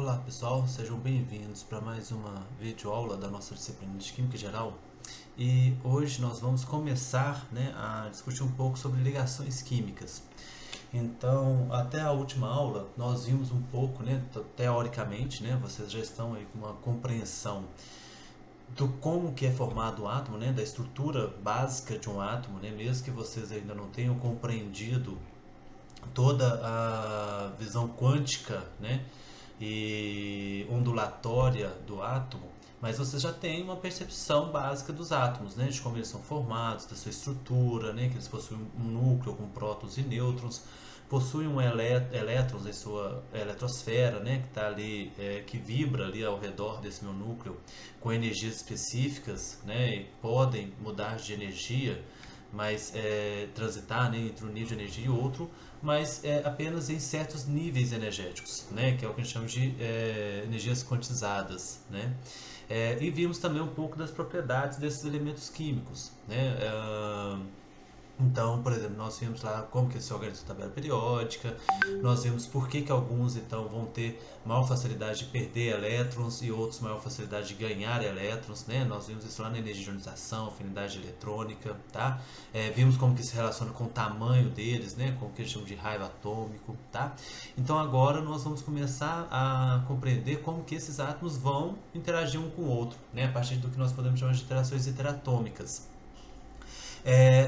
Olá pessoal, sejam bem-vindos para mais uma videoaula da nossa disciplina de Química Geral. E hoje nós vamos começar, a discutir um pouco sobre ligações químicas. Então, até a última aula nós vimos um pouco, teoricamente, vocês já estão aí com uma compreensão do como que é formado o átomo, da estrutura básica de um átomo, mesmo que vocês ainda não tenham compreendido toda a visão quântica, e ondulatória do átomo, mas você já tem uma percepção básica dos átomos, de como eles são formados, da sua estrutura, que eles possuem um núcleo com prótons e nêutrons, possuem elétrons em sua eletrosfera, que está ali, que vibra ali ao redor desse meu núcleo com energias específicas, e podem mudar de energia, mas transitar, entre um nível de energia e outro, mas apenas em certos níveis energéticos, que é o que a gente chama de energias quantizadas, e vimos também um pouco das propriedades desses elementos químicos, então, por exemplo, nós vimos lá como que se organiza a tabela periódica, nós vimos por que alguns então vão ter maior facilidade de perder elétrons e outros maior facilidade de ganhar elétrons, nós vimos isso lá na energia de ionização, afinidade eletrônica, tá? Vimos como que se relaciona com o tamanho deles, como que eles chamam de raio atômico, tá? Então agora nós vamos começar a compreender como que esses átomos vão interagir um com o outro, a partir do que nós podemos chamar de interações interatômicas.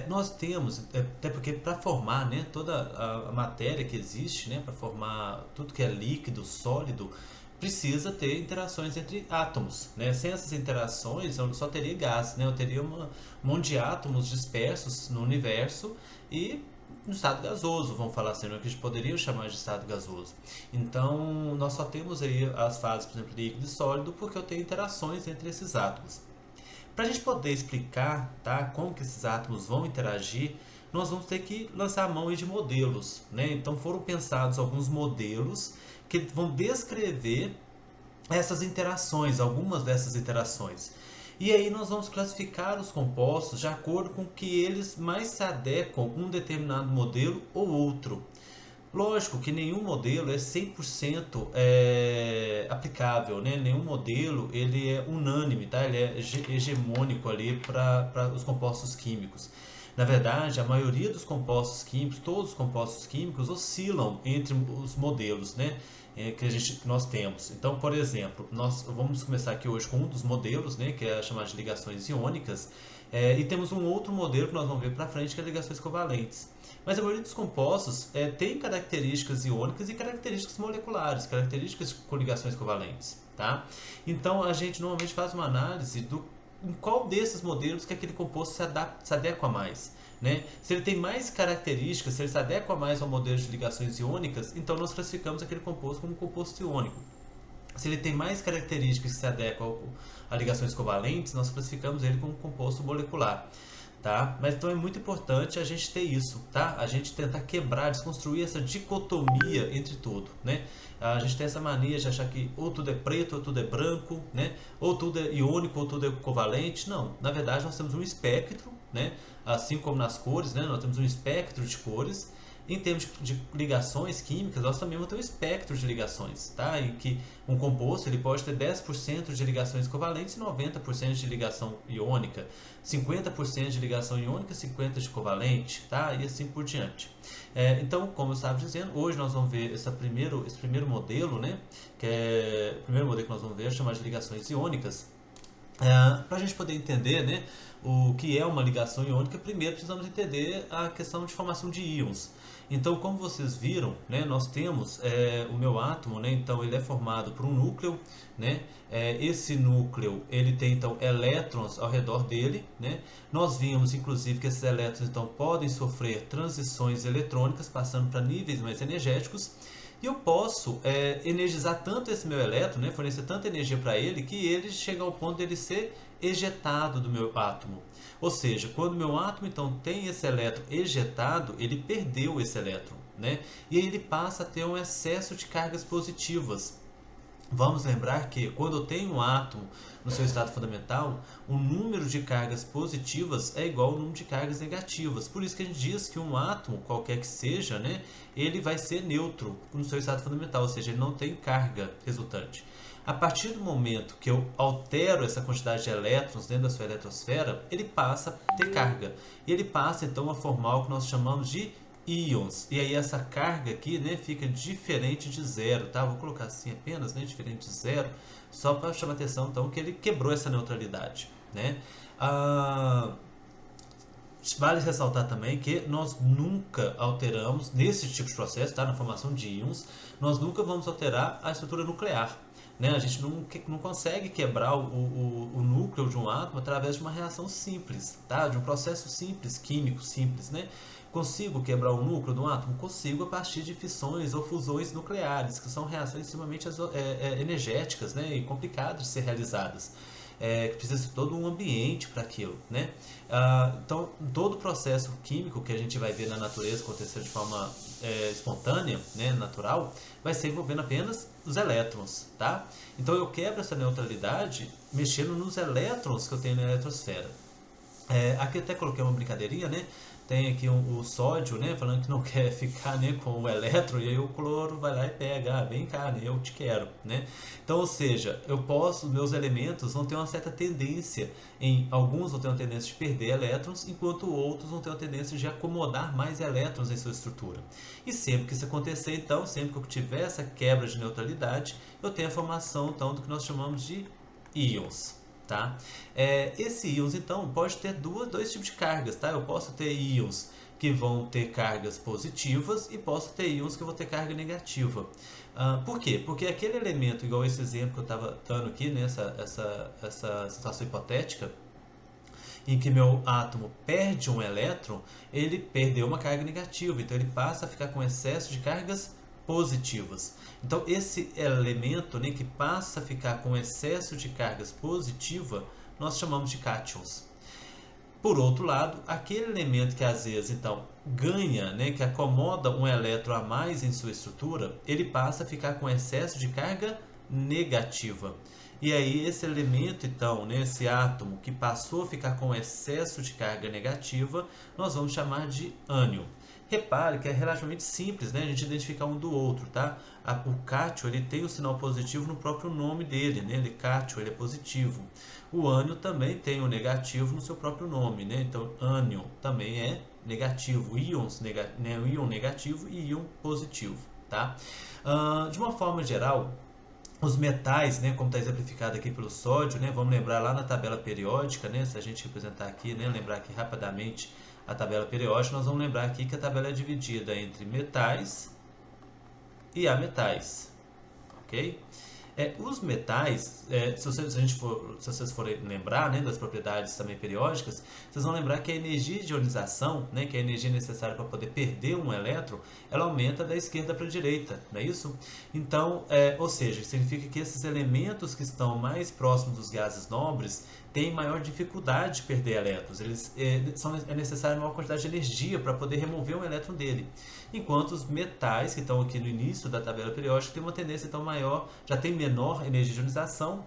Nós temos, até porque para formar toda a matéria que existe, para formar tudo que é líquido, sólido, precisa ter interações entre átomos. Sem essas interações eu só teria gás, eu teria um monte de átomos dispersos no universo e no estado gasoso, vamos falar assim, o que a gente poderia chamar de estado gasoso. Então nós só temos aí as fases, por exemplo, líquido e sólido, porque eu tenho interações entre esses átomos. Para a gente poder explicar, tá, como que esses átomos vão interagir, nós vamos ter que lançar a mão de modelos. Então foram pensados alguns modelos que vão descrever essas interações, algumas dessas interações. E aí nós vamos classificar os compostos de acordo com que eles mais se adequam a um determinado modelo ou outro. Lógico que nenhum modelo é 100% aplicável, Nenhum modelo ele é unânime, tá? Ele é hegemônico ali para os compostos químicos. Na verdade, a maioria dos compostos químicos, todos os compostos químicos oscilam entre os modelos, que nós temos. Então, por exemplo, nós vamos começar aqui hoje com um dos modelos, que é chamado de ligações iônicas, e temos um outro modelo que nós vamos ver para frente, que é ligações covalentes. Mas a maioria dos compostos tem características iônicas e características moleculares, características com ligações covalentes, tá? Então a gente normalmente faz uma análise em qual desses modelos que aquele composto se adequa mais. Se ele tem mais características, se ele se adequa mais ao modelo de ligações iônicas, então nós classificamos aquele composto como composto iônico. Se ele tem mais características que se adequam a ligações covalentes, nós classificamos ele como composto molecular. Tá? Mas então é muito importante a gente ter isso, tá? A gente tentar quebrar, desconstruir essa dicotomia entre tudo, A gente tem essa mania de achar que ou tudo é preto ou tudo é branco, Ou tudo é iônico ou tudo é covalente. Não, na verdade nós temos um espectro, Assim como nas cores, Nós temos um espectro de cores. Em termos de ligações químicas, nós também vamos ter um espectro de ligações, tá? Em que um composto ele pode ter 10% de ligações covalentes e 90% de ligação iônica, 50% de ligação iônica, 50% de covalente, tá? E assim por diante. Então, como eu estava dizendo, hoje nós vamos ver esse primeiro modelo, que é o primeiro modelo que nós vamos ver, chamado de ligações iônicas. Para a gente poder entender, o que é uma ligação iônica, primeiro precisamos entender a questão de formação de íons. Então, como vocês viram, nós temos o meu átomo, então ele é formado por um núcleo, esse núcleo ele tem então elétrons ao redor dele, Nós vimos inclusive que esses elétrons então podem sofrer transições eletrônicas, passando para níveis mais energéticos. E eu posso energizar tanto esse meu elétron, fornecer tanta energia para ele, que ele chega ao ponto de ele ser ejetado do meu átomo. Ou seja, quando meu átomo então tem esse elétron ejetado, ele perdeu esse elétron, E aí ele passa a ter um excesso de cargas positivas. Vamos lembrar que quando eu tenho um átomo no seu estado fundamental, o número de cargas positivas é igual ao número de cargas negativas. Por isso que a gente diz que um átomo, qualquer que seja, né, ele vai ser neutro no seu estado fundamental, ou seja, ele não tem carga resultante. A partir do momento que eu altero essa quantidade de elétrons dentro da sua eletrosfera, ele passa a ter carga. E ele passa então a formar o que nós chamamos de íons. E aí essa carga aqui, né, fica diferente de zero, tá? Vou colocar assim apenas, né, diferente de zero, só para chamar a atenção então que ele quebrou essa neutralidade, né? Vale ressaltar também que nós nunca alteramos, nesse tipo de processo, tá, na formação de íons, nós nunca vamos alterar a estrutura nuclear. Né? A gente não consegue quebrar o núcleo de um átomo através de uma reação simples, tá? De um processo simples, químico simples. Né? Consigo quebrar o núcleo de um átomo? Consigo a partir de fissões ou fusões nucleares, que são reações extremamente energéticas, né? E complicadas de ser realizadas. Que precisa de todo um ambiente para aquilo, né? Então, todo o processo químico que a gente vai ver na natureza acontecer de forma espontânea, né, natural, vai ser envolvendo apenas os elétrons, tá? Então, eu quebro essa neutralidade mexendo nos elétrons que eu tenho na eletrosfera. Aqui eu até coloquei uma brincadeirinha, né? Tem aqui o sódio, né? Falando que não quer ficar, né, com o elétron, e aí o cloro vai lá e pega, vem cá, né? Eu te quero, né? Então, ou seja, meus elementos vão ter uma certa tendência, alguns vão ter uma tendência de perder elétrons, enquanto outros vão ter uma tendência de acomodar mais elétrons em sua estrutura. E sempre que isso acontecer, então, sempre que eu tiver essa quebra de neutralidade, eu tenho a formação, então, do que nós chamamos de íons. Tá? Esse íons, então, pode ter dois tipos de cargas. Tá? Eu posso ter íons que vão ter cargas positivas e posso ter íons que vão ter carga negativa. Por quê? Porque aquele elemento, igual esse exemplo que eu estava dando aqui, né, essa situação hipotética, em que meu átomo perde um elétron, ele perdeu uma carga negativa, então ele passa a ficar com excesso de cargas positivas. Então, esse elemento, né, que passa a ficar com excesso de cargas positiva, nós chamamos de cátions. Por outro lado, aquele elemento que às vezes então ganha, né, que acomoda um elétron a mais em sua estrutura, ele passa a ficar com excesso de carga negativa. E aí esse elemento, então, né, esse átomo que passou a ficar com excesso de carga negativa, nós vamos chamar de ânion. Repare que é relativamente simples, né, a gente identificar um do outro, tá? O cátion, ele tem o sinal positivo no próprio nome dele, né? Ele cátion, ele é positivo. O ânion também tem o negativo no seu próprio nome, né? Então, ânion também é negativo, íons, né? Íon negativo e íon positivo, tá? De uma forma geral, os metais, né, como está exemplificado aqui pelo sódio, né, vamos lembrar lá na tabela periódica, né, se a gente representar aqui, né, lembrar aqui rapidamente a tabela periódica, nós vamos lembrar aqui que a tabela é dividida entre metais e ametais, ok? Os metais, se vocês forem lembrar, né, das propriedades também periódicas, vocês vão lembrar que a energia de ionização, né, que é a energia necessária para poder perder um elétron, ela aumenta da esquerda para a direita, não é isso? Então, ou seja, significa que esses elementos que estão mais próximos dos gases nobres têm maior dificuldade de perder elétrons. É necessária maior quantidade de energia para poder remover um elétron dele. Enquanto os metais, que estão aqui no início da tabela periódica, têm uma tendência então maior, já tem menor energia de ionização,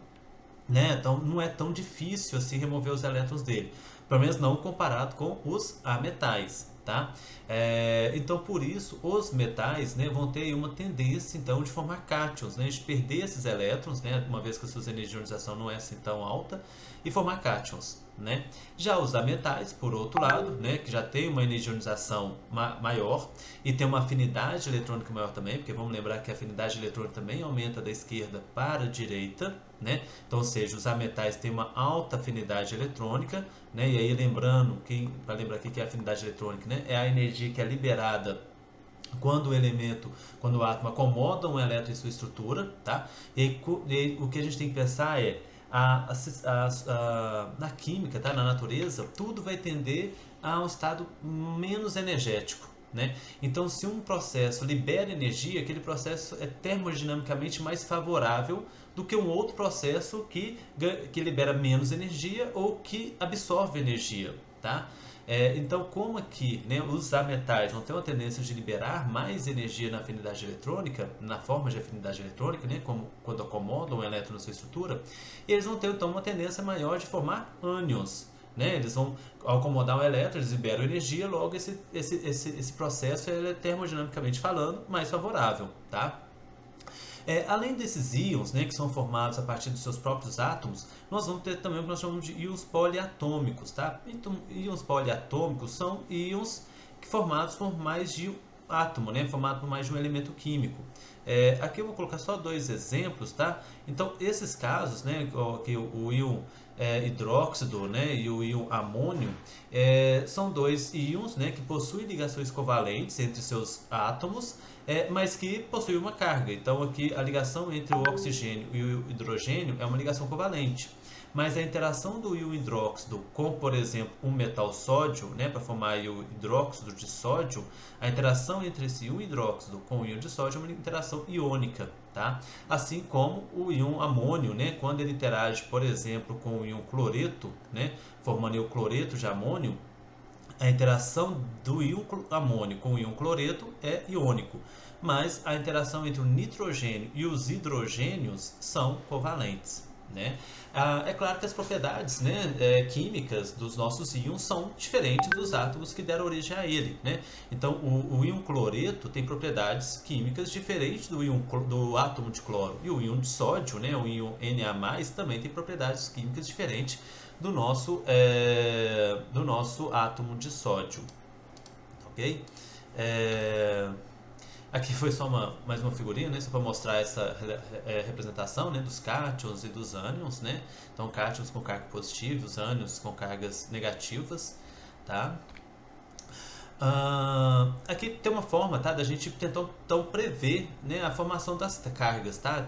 né? Então não é tão difícil assim remover os elétrons dele. Pelo menos não comparado com os ametais. Tá? Então por isso os metais, né, vão ter uma tendência então de formar cátions, né, de perder esses elétrons, né, uma vez que a sua energia de ionização não é assim tão alta, e formar cátions, né? Já os ametais, por outro lado, né, que já tem uma energia de ionização maior e tem uma afinidade eletrônica maior também, porque vamos lembrar que a afinidade eletrônica também aumenta da esquerda para a direita, né? Então, ou seja, os ametais têm uma alta afinidade eletrônica, né? E aí lembrando, para lembrar aqui que é a afinidade eletrônica, né, é a energia que é liberada quando o átomo acomoda um elétron em sua estrutura, tá? E o que a gente tem que pensar é na química, tá? Na natureza, tudo vai tender a um estado menos energético, né? Então, se um processo libera energia, aquele processo é termodinamicamente mais favorável do que um outro processo que libera menos energia ou que absorve energia, tá? Então, como aqui, né, os metais vão ter uma tendência de liberar mais energia na afinidade eletrônica, na forma de afinidade eletrônica, né, como quando acomodam um elétron na sua estrutura, eles vão ter então uma tendência maior de formar ânions. Né? Eles vão, ao acomodar um elétron, eles liberam energia, logo esse processo é termodinamicamente falando mais favorável. Tá? Além desses íons, né, que são formados a partir dos seus próprios átomos, nós vamos ter também o que nós chamamos de íons poliatômicos. Tá? Então, íons poliatômicos são íons formados por mais de um átomo, né, formado por mais de um elemento químico. Aqui eu vou colocar só dois exemplos. Tá? Então, esses casos, né, que o íon hidróxido, né, e o íon amônio, são dois íons, né, que possuem ligações covalentes entre seus átomos, mas que possuem uma carga. Então aqui a ligação entre o oxigênio e o hidrogênio é uma ligação covalente. Mas a interação do íon hidróxido com, por exemplo, um metal sódio, né, para formar o hidróxido de sódio, a interação entre esse íon hidróxido com o íon de sódio é uma interação iônica. Tá? Assim como o íon amônio, né, quando ele interage, por exemplo, com o íon cloreto, né, formando o cloreto de amônio, a interação do íon amônio com o íon cloreto é iônico, mas a interação entre o nitrogênio e os hidrogênios são covalentes. Né? É claro que as propriedades, né, químicas dos nossos íons são diferentes dos átomos que deram origem a ele. Né? Então, o íon cloreto tem propriedades químicas diferentes do átomo de cloro. E o íon de sódio, né, o íon Na+, também tem propriedades químicas diferentes do nosso átomo de sódio. Ok? Aqui foi só mais uma figurinha, né, só para mostrar essa representação, né, dos cátions e dos ânions. Né? Então, cátions com carga positiva, os ânions com cargas negativas. Tá? Aqui tem uma forma, tá, da gente tentar então prever, né, a formação das cargas. Tá?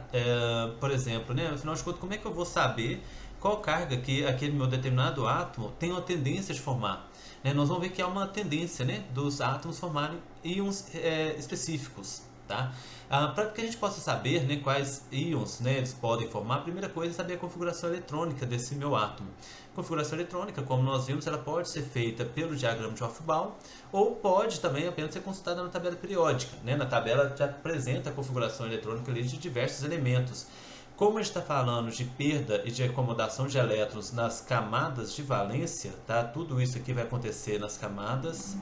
Por exemplo, né, afinal de contas, como é que eu vou saber qual carga que aquele meu determinado átomo tem uma tendência de formar? Nós vamos ver que há uma tendência, né, dos átomos formarem íons específicos. Tá? Para que a gente possa saber, né, quais íons, né, eles podem formar, a primeira coisa é saber a configuração eletrônica desse meu átomo. A configuração eletrônica, como nós vimos, ela pode ser feita pelo diagrama de Hofbauer ou pode também apenas ser consultada na tabela periódica. Né? Na tabela já apresenta a configuração eletrônica ali de diversos elementos. Como a gente está falando de perda e de acomodação de elétrons nas camadas de valência, tá? Tudo isso aqui vai acontecer nas camadas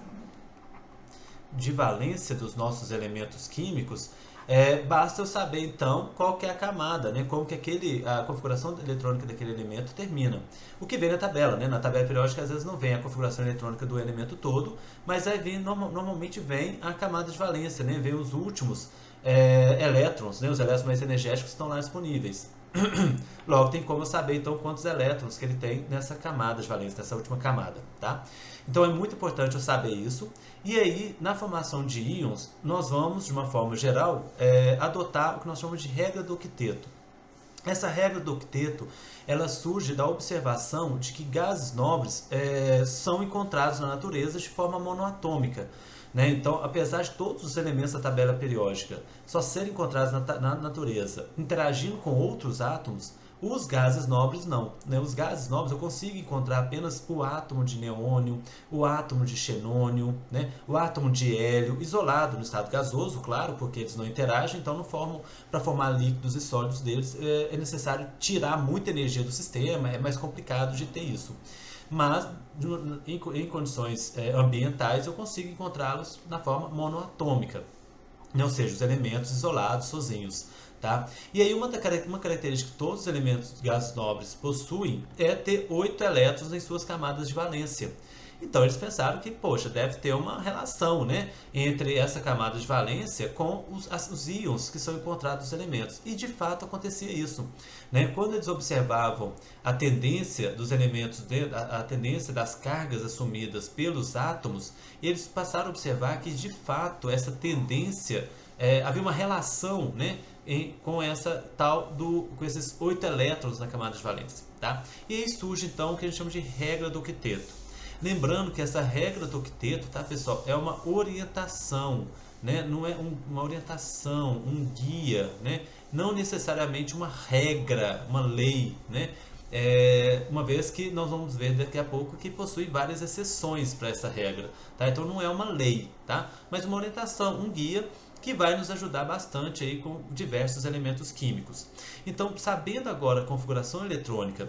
de valência dos nossos elementos químicos. Basta eu saber então qual que é a camada, né? Como que a configuração eletrônica daquele elemento termina. O que vem na tabela, né? Na tabela periódica às vezes não vem a configuração eletrônica do elemento todo, mas aí normalmente vem a camada de valência, né? Vem os últimos elétrons, né? Os elétrons mais energéticos estão lá disponíveis. Logo tem como eu saber então quantos elétrons que ele tem nessa camada de valência, nessa última camada. Tá? Então é muito importante eu saber isso. E aí, na formação de íons, nós vamos, de uma forma geral, adotar o que nós chamamos de regra do octeto. Essa regra do octeto, ela surge da observação de que gases nobres são encontrados na natureza de forma monoatômica. Né? Então, apesar de todos os elementos da tabela periódica só serem encontrados na natureza interagindo com outros átomos, os gases nobres não. Né? Os gases nobres eu consigo encontrar apenas o átomo de neônio, o átomo de xenônio, né? O átomo de hélio, isolado no estado gasoso, claro, porque eles não interagem, então não formam, para formar líquidos e sólidos deles é necessário tirar muita energia do sistema, é mais complicado de ter isso. Mas em condições ambientais eu consigo encontrá-los na forma monoatômica, ou seja, os elementos isolados sozinhos. Tá? E aí uma característica que todos os elementos de gases nobres possuem é ter 8 elétrons em suas camadas de valência. Então eles pensaram que, poxa, deve ter uma relação, né, entre essa camada de valência com os íons que são encontrados nos elementos. E de fato acontecia isso. Né? Quando eles observavam a tendência dos elementos, a tendência das cargas assumidas pelos átomos, eles passaram a observar que de fato essa tendência, havia uma relação, né, com com esses 8 elétrons na camada de valência. Tá? E aí surge então o que a gente chama de regra do octeto. Lembrando que essa regra do octeto, tá, pessoal, é uma orientação, né? Não é uma orientação, um guia, né? Não necessariamente uma regra, uma lei, né? Uma vez que nós vamos ver daqui a pouco que possui várias exceções para essa regra, tá? Então não é uma lei, tá? Mas uma orientação, um guia que vai nos ajudar bastante aí com diversos elementos químicos. Então, sabendo agora a configuração eletrônica,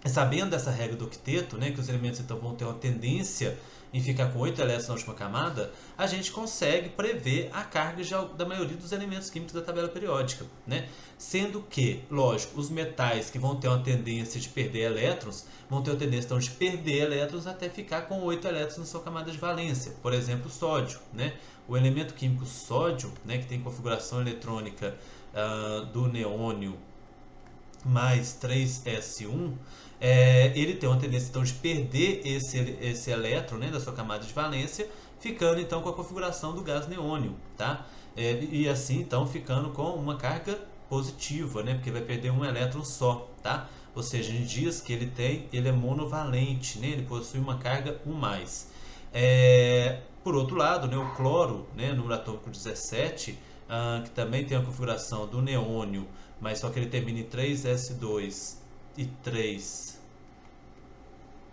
sabendo dessa regra do octeto, né, que os elementos então vão ter uma tendência em ficar com 8 elétrons na última camada, a gente consegue prever a carga da maioria dos elementos químicos da tabela periódica, né? Sendo que, lógico, os metais que vão ter uma tendência de perder elétrons, vão ter uma tendência então, de perder elétrons até ficar com 8 elétrons na sua camada de valência. Por exemplo, o sódio, né? O elemento químico sódio, né, que tem configuração eletrônica do neônio mais 3s1, ele tem uma tendência então de perder esse elétron, né, da sua camada de valência, ficando então com a configuração do gás neônio, tá? E assim então ficando com uma carga positiva, né, porque vai perder um elétron só, tá? Ou seja, em dias que ele é monovalente, né, ele possui uma carga 1+. Por outro lado, né, o cloro, né, número atômico 17, que também tem a configuração do neônio, mas só que ele termina em 3s2 e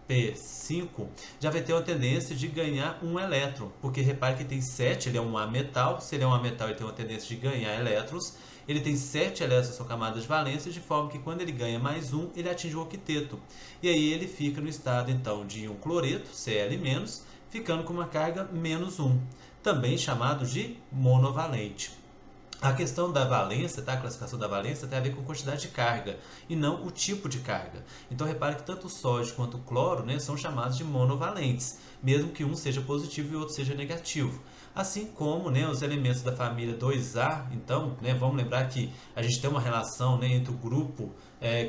3p5, já vai ter uma tendência de ganhar um elétron, porque repare que tem 7, ele é um ametal, se ele é um ametal ele tem uma tendência de ganhar elétrons, ele tem 7 elétrons na sua camada de valência, de forma que quando ele ganha mais um, ele atinge o octeto, e aí ele fica no estado então de íon cloreto, Cl-, ficando com uma carga -1, também chamado de monovalente. A questão da valência, tá? A classificação da valência tem a ver com quantidade de carga e não o tipo de carga. Então repare que tanto o sódio quanto o cloro, né, são chamados de monovalentes, mesmo que um seja positivo e o outro seja negativo. Assim como, né, os elementos da família 2A, então, né, vamos lembrar que a gente tem uma relação, né, entre o grupo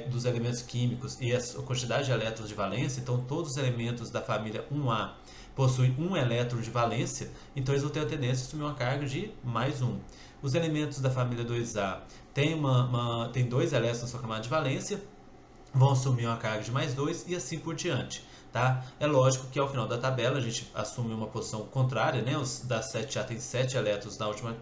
dos elementos químicos e a quantidade de elétrons de valência, então todos os elementos da família 1A possuem um elétron de valência, então eles vão ter a tendência a assumir uma carga de +1. Os elementos da família 2A têm 2 elétrons na sua camada de valência, vão assumir uma carga de +2 e assim por diante. Tá? É lógico que ao final da tabela a gente assume uma posição contrária, né? Os da 7A tem 7 elétrons na última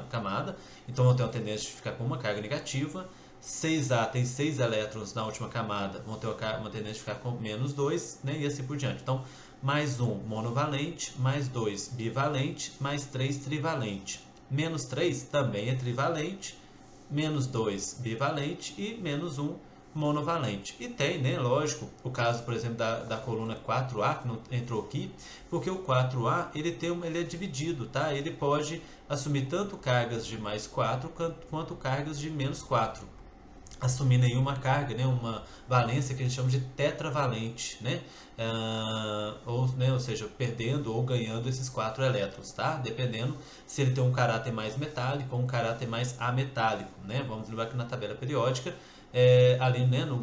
camada, então vão ter uma tendência de ficar com uma carga negativa. 6A tem 6 elétrons na última camada, vão ter uma tendência de ficar com -2, né? E assim por diante. Então, +1 monovalente, +2 bivalente, +3 trivalente. -3 também é trivalente, -2 bivalente e -1 monovalente. E tem, né, lógico, o caso, por exemplo, da coluna 4A, que não entrou aqui, porque o 4A ele é dividido, tá? Ele pode assumir tanto cargas de +4 quanto cargas de -4. Assumindo aí uma carga, né, uma valência que a gente chama de tetravalente, né? Ou seja, perdendo ou ganhando esses 4 elétrons, tá? Dependendo se ele tem um caráter mais metálico ou um caráter mais ametálico, né? Vamos lembrar que na tabela periódica, ali, né, no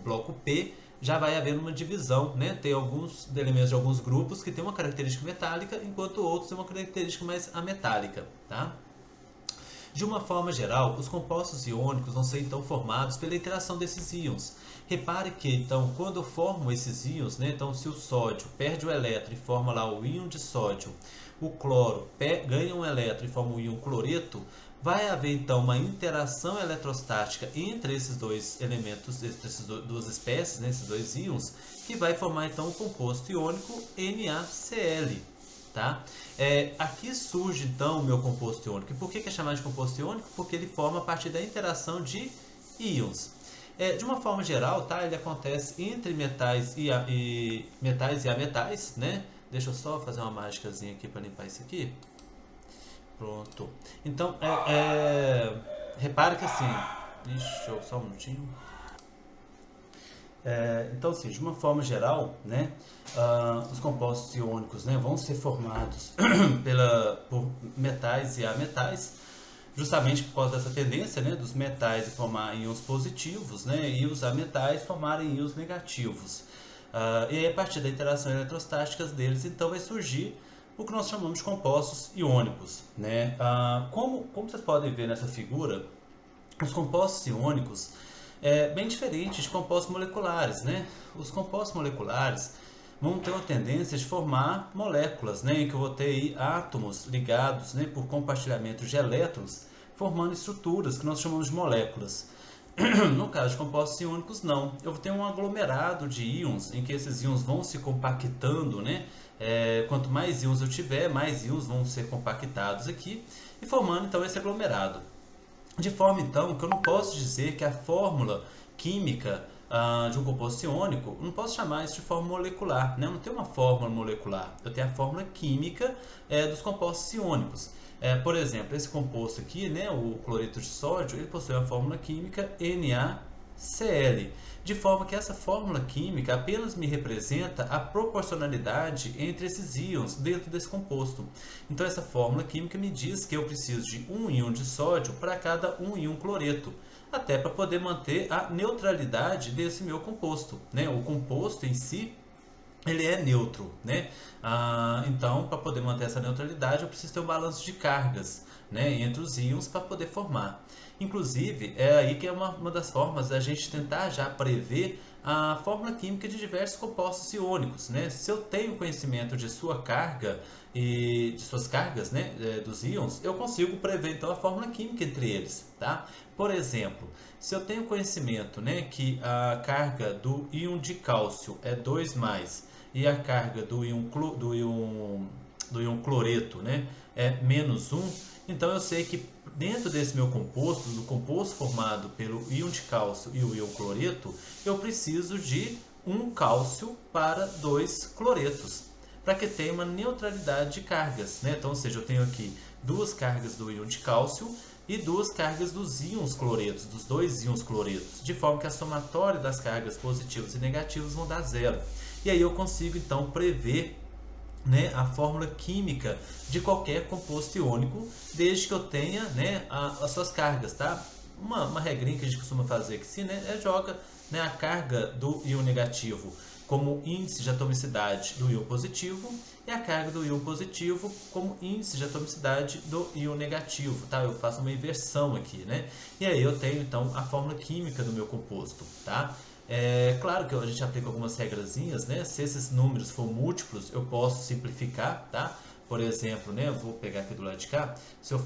bloco P, já vai haver uma divisão, né? Tem alguns elementos de alguns grupos que têm uma característica metálica, enquanto outros têm uma característica mais ametálica, tá? De uma forma geral, os compostos iônicos vão ser então formados pela interação desses íons. Repare que então quando eu formo esses íons, né, então se o sódio perde o elétron e forma lá o íon de sódio, o cloro ganha um elétron e forma o íon cloreto, vai haver então uma interação eletrostática entre esses dois elementos, entre essas duas espécies, né, esses dois íons, que vai formar então o composto iônico NaCl. Tá? Aqui surge então o meu composto iônico. E por que é chamado de composto iônico? Porque ele forma a partir da interação de íons. De uma forma geral, tá? Ele acontece entre metais e ametais, né? Deixa eu só fazer uma mágicazinha aqui para limpar isso aqui. Pronto. Então, repare que assim, deixa eu só um minutinho. Então, assim, de uma forma geral, né, os compostos iônicos, né, vão ser formados por metais e ametais, justamente por causa dessa tendência, né, dos metais formar íons positivos, né, e os ametais formarem íons negativos. E aí, a partir da interação eletrostática deles, então, vai surgir o que nós chamamos de compostos iônicos, né? Como vocês podem ver nessa figura, os compostos iônicos bem diferentes de compostos moleculares, né? Os compostos moleculares, vão ter uma tendência de formar moléculas, né, em que eu vou ter aí átomos ligados, né, por compartilhamento de elétrons, formando estruturas que nós chamamos de moléculas. No caso de compostos iônicos, não. Eu vou ter um aglomerado de íons, em que esses íons vão se compactando, né? Quanto mais íons eu tiver, mais íons vão ser compactados aqui, e formando então esse aglomerado. De forma então que eu não posso dizer que a fórmula química de um composto iônico, eu não posso chamar isso de fórmula molecular, né? Eu não tenho uma fórmula molecular, eu tenho a fórmula química dos compostos iônicos. Por exemplo, esse composto aqui, né, o cloreto de sódio, ele possui a fórmula química NaCl, de forma que essa fórmula química apenas me representa a proporcionalidade entre esses íons dentro desse composto. Então essa fórmula química me diz que eu preciso de um íon de sódio para cada um íon cloreto, até para poder manter a neutralidade desse meu composto, né? O composto em si ele é neutro, né? Então, para poder manter essa neutralidade, eu preciso ter um balanço de cargas, né, entre os íons para poder formar. Inclusive, é aí que é uma das formas da gente tentar já prever a fórmula química de diversos compostos iônicos, né? Se eu tenho conhecimento de sua carga e de suas cargas, né, dos íons, eu consigo prever então a fórmula química entre eles, tá? Por exemplo, se eu tenho conhecimento, né, que a carga do íon de cálcio é 2 e a carga do íon cloreto, né, é -1, então eu sei que dentro desse meu composto, do composto formado pelo íon de cálcio e o íon cloreto, eu preciso de um cálcio para 2 cloretos, para que tenha uma neutralidade de cargas, né? Então, ou seja, eu tenho aqui duas cargas do íon de cálcio e duas cargas dos íons cloretos, dos dois íons cloretos, de forma que a somatória das cargas positivas e negativas vão dar zero. E aí eu consigo então prever, né, a fórmula química de qualquer composto iônico, desde que eu tenha, né, as suas cargas, tá? Uma regrinha que a gente costuma fazer aqui, né, joga, né, a carga do íon negativo como índice de atomicidade do íon positivo e a carga do íon positivo como índice de atomicidade do íon negativo, tá? Eu faço uma inversão aqui, né? E aí eu tenho então a fórmula química do meu composto, tá? Claro que a gente aplica algumas regrazinhas, né? Se esses números for múltiplos, eu posso simplificar, tá? Por exemplo, né? Eu vou pegar aqui do lado de cá. Se eu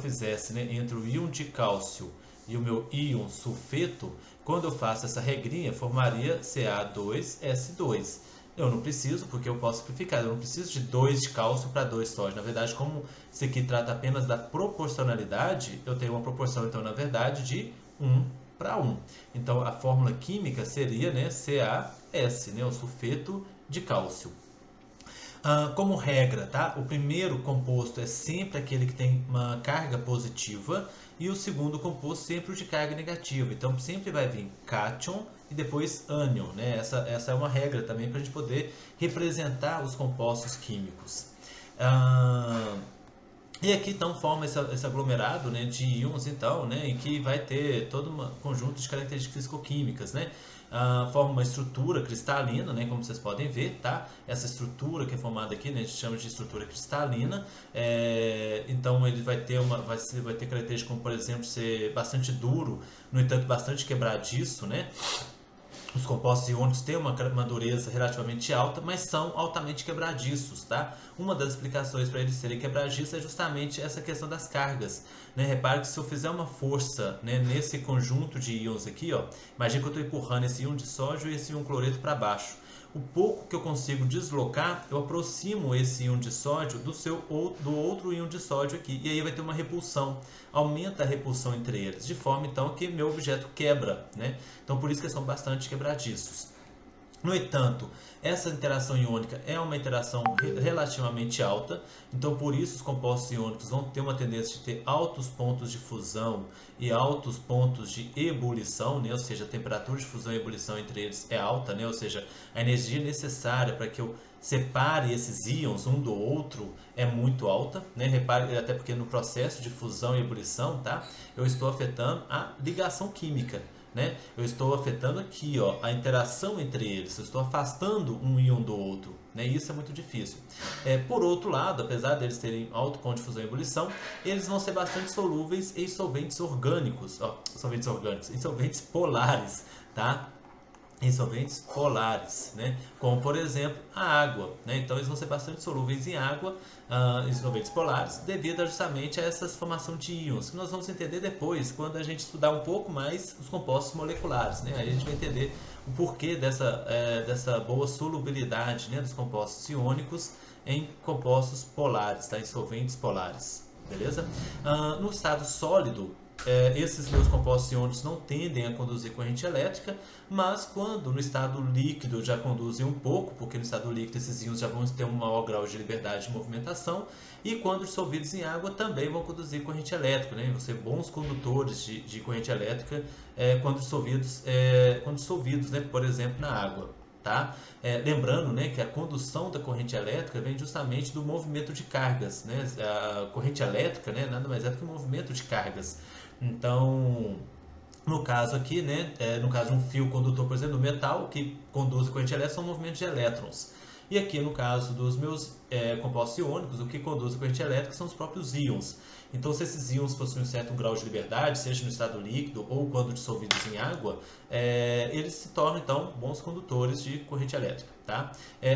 fizesse, né, entre o íon de cálcio e o meu íon sulfeto, quando eu faço essa regrinha, formaria Ca2S2. Eu não preciso, porque eu posso simplificar. Eu não preciso de 2 de cálcio para 2 sódio. Na verdade, como isso aqui trata apenas da proporcionalidade, eu tenho uma proporção, então, na verdade, de 1 para 1. Então, a fórmula química seria, né, CaS, né, o sulfeto de cálcio. Como regra, tá? O primeiro composto é sempre aquele que tem uma carga positiva e o segundo composto sempre o de carga negativa. Então, sempre vai vir cátion e depois ânion, né? Essa é uma regra também para a gente poder representar os compostos químicos. E aqui então forma esse aglomerado, né, de íons, então, né, em que vai ter todo um conjunto de características físico-químicas, né? Forma uma estrutura cristalina, né, como vocês podem ver, tá? Essa estrutura que é formada aqui, né, a gente chama de estrutura cristalina. Então ele vai ter características como, por exemplo, ser bastante duro, no entanto bastante quebradiço, né? Os compostos iônicos têm uma dureza relativamente alta, mas são altamente quebradiços, tá? Uma das explicações para eles serem quebradiços é justamente essa questão das cargas, né? Repare que se eu fizer uma força, né, nesse conjunto de íons aqui, ó, imagina que eu estou empurrando esse íon de sódio e esse íon cloreto para baixo. O pouco que eu consigo deslocar, eu aproximo esse íon de sódio do outro íon de sódio aqui. E aí vai ter uma repulsão. Aumenta a repulsão entre eles, de forma então que meu objeto quebra, né? Então por isso que eles são bastante quebradiços. No entanto, essa interação iônica é uma interação relativamente alta, então por isso os compostos iônicos vão ter uma tendência de ter altos pontos de fusão e altos pontos de ebulição, né? Ou seja, a temperatura de fusão e ebulição entre eles é alta, né? Ou seja, a energia necessária para que eu separe esses íons um do outro é muito alta, né? Repare, até porque no processo de fusão e ebulição, tá? Eu estou afetando a ligação química, né? Eu estou afetando aqui, ó, a interação entre eles, eu estou afastando um íon do outro, né? Isso é muito difícil. Por outro lado, apesar deles terem alto ponto de fusão e ebulição, eles vão ser bastante solúveis em solventes orgânicos, ó, em solventes polares, tá? em solventes polares, né? Como por exemplo a água, né? Então eles vão ser bastante solúveis em água, em solventes polares, devido justamente a essa formação de íons, que nós vamos entender depois, quando a gente estudar um pouco mais os compostos moleculares, né? Aí a gente vai entender o porquê dessa boa solubilidade, né, dos compostos iônicos em compostos polares, tá? Em solventes polares, beleza? No estado sólido, esses meus compostos iônicos não tendem a conduzir corrente elétrica, mas quando no estado líquido já conduzem um pouco, porque no estado líquido esses íons já vão ter um maior grau de liberdade de movimentação, e quando dissolvidos em água também vão conduzir corrente elétrica, né? Vão ser bons condutores de corrente elétrica quando dissolvidos, né? Por exemplo, na água. Tá? Lembrando, né, que a condução da corrente elétrica vem justamente do movimento de cargas, né? A corrente elétrica, né, nada mais é do que um movimento de cargas. Então, no caso aqui, né, no caso de um fio condutor, por exemplo, do metal, que conduz a corrente elétrica são movimentos de elétrons. E aqui, no caso dos meus compostos iônicos, o que conduz a corrente elétrica são os próprios íons. Então, se esses íons possuem um certo grau de liberdade, seja no estado líquido ou quando dissolvidos em água, eles se tornam, então, bons condutores de corrente elétrica. Tá?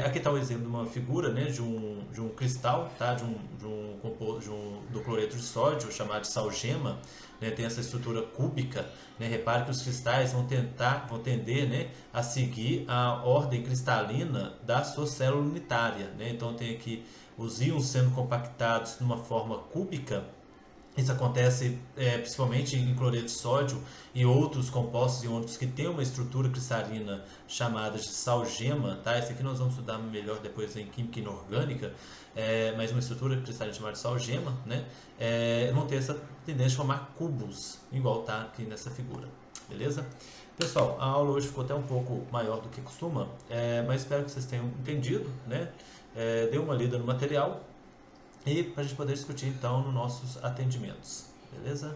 Aqui está o exemplo de uma figura, né, de um cristal, tá? Do cloreto de sódio, chamado de salgema, né? Tem essa estrutura cúbica. Né? Repare que os cristais vão tender, né, a seguir a ordem cristalina da sua célula unitária. Né? Então tem aqui os íons sendo compactados numa forma cúbica. Isso acontece principalmente em cloreto de sódio e outros compostos iônicos que têm uma estrutura cristalina chamada de salgema. Tá? Esse aqui nós vamos estudar melhor depois em química inorgânica, mas uma estrutura cristalina chamada de salgema, né? Vão ter essa tendência de formar cubos, igual está aqui nessa figura. Beleza? Pessoal, a aula hoje ficou até um pouco maior do que costuma, mas espero que vocês tenham entendido, né? Dê uma lida no material e para a gente poder discutir então nos nossos atendimentos, beleza?